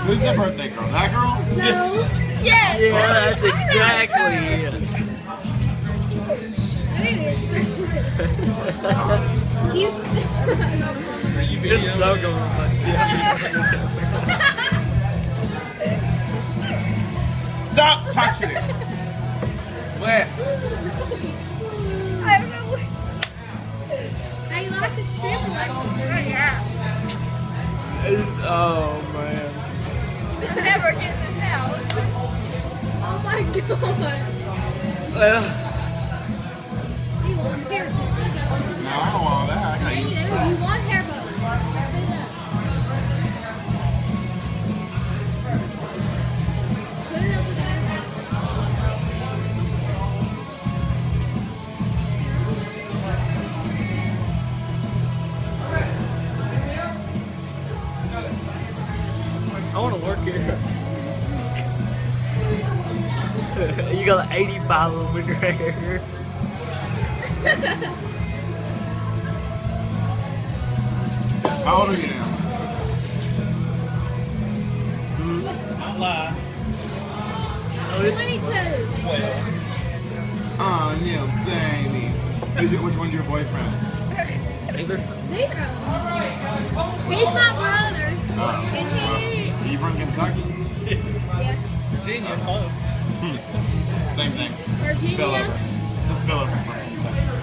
Who's the birthday girl? That girl? No. Yes. Yeah, that's exactly it. It's so going on. Stop touching it. Where? I don't know what. Hey, you like this trip, Alexis? Yeah. Oh man. Never get this out. Oh my god. Well, You want hair bow. No, I don't want that. I gotta You use do. straw. You want hair bow. Put it up. Put it up with that. I want to work here. You got 85 of them in your hair. How old are you now? Not lie. Oh, this- 22. Oh, no, baby. Which one's your boyfriend? Either. Neither of them. He's my brother. Oh. And he, Are you from Kentucky? yeah, Virginia, close. Same thing. Virginia. Spillover. It's a spillover from Kentucky.